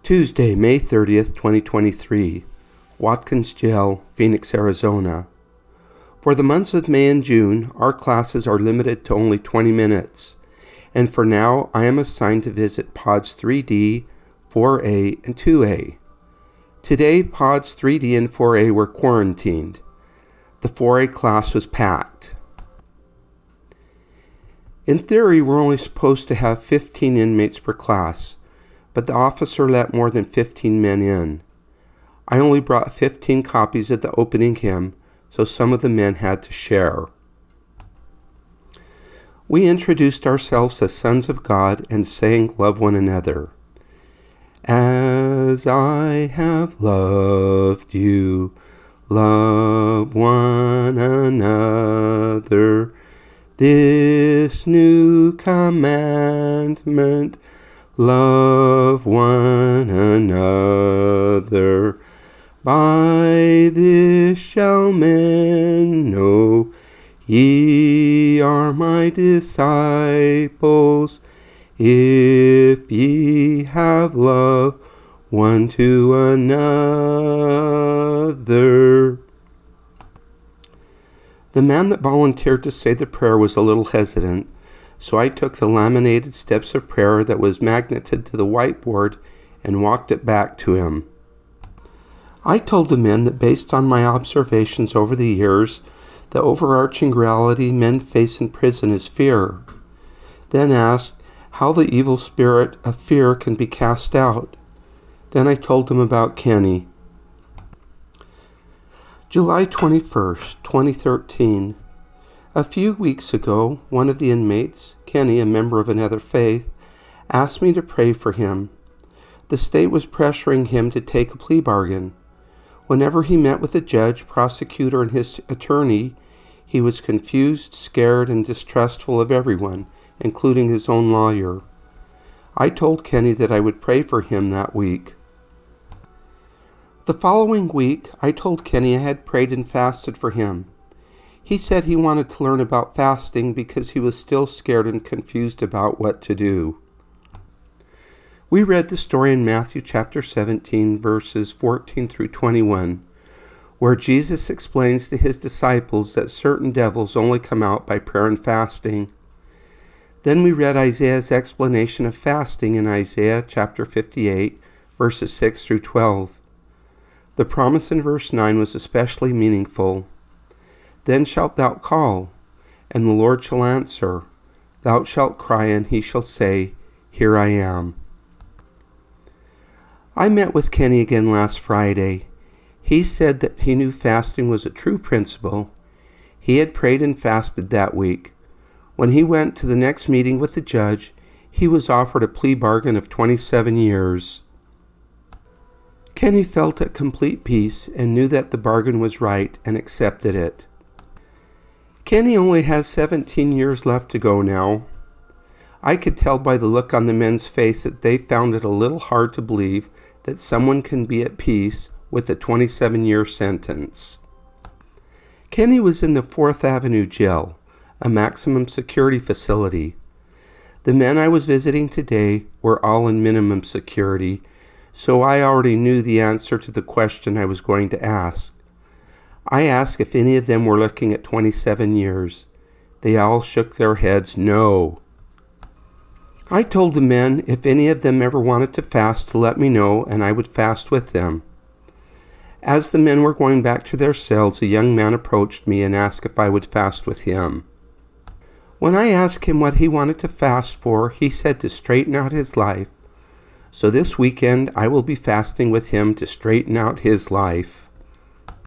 Tuesday, May 30th, 2023, Watkins Jail, Phoenix, Arizona. For the months of May and June, our classes are limited to only 20 minutes, and for now, I am assigned to visit Pods 3D, 4A, and 2A. Today, Pods 3D and 4A were quarantined. The 4A class was packed. In theory, we're only supposed to have 15 inmates per class, but the officer let more than 15 men in. I only brought 15 copies of the opening hymn, so some of the men had to share. We introduced ourselves as sons of God and sang Love One Another. As I have loved you, love one another. This new commandment, love one another. By this shall men know ye are my disciples, if ye have love one to another. The man that volunteered to say the prayer was a little hesitant, so I took the laminated steps of prayer that was magneted to the whiteboard and walked it back to him. I told the men that based on my observations over the years, the overarching reality men face in prison is fear. Then asked how the evil spirit of fear can be cast out. Then I told them about Kenny. July 21st, 2013. A few weeks ago, one of the inmates, Kenny, a member of another faith, asked me to pray for him. The state was pressuring him to take a plea bargain. Whenever he met with the judge, prosecutor, and his attorney, he was confused, scared, and distrustful of everyone, including his own lawyer. I told Kenny that I would pray for him that week. The following week, I told Kenny I had prayed and fasted for him. He said he wanted to learn about fasting because he was still scared and confused about what to do. We read the story in Matthew chapter 17, verses 14 through 21, where Jesus explains to his disciples that certain devils only come out by prayer and fasting. Then we read Isaiah's explanation of fasting in Isaiah chapter 58, verses 6 through 12. The promise in verse 9 was especially meaningful. Then shalt thou call, and the Lord shall answer. Thou shalt cry, and he shall say, Here I am. I met with Kenny again last Friday. He said that he knew fasting was a true principle. He had prayed and fasted that week. When he went to the next meeting with the judge, he was offered a plea bargain of 27 years. Kenny felt at complete peace and knew that the bargain was right and accepted it. Kenny only has 17 years left to go now. I could tell by the look on the men's face that they found it a little hard to believe that someone can be at peace with a 27-year sentence. Kenny was in the 4th Avenue Jail, a maximum security facility. The men I was visiting today were all in minimum security, so I already knew the answer to the question I was going to ask. I asked if any of them were looking at 27 years. They all shook their heads no. I told the men if any of them ever wanted to fast to let me know and I would fast with them. As the men were going back to their cells, a young man approached me and asked if I would fast with him. When I asked him what he wanted to fast for, he said to straighten out his life. So this weekend, I will be fasting with him to straighten out his life.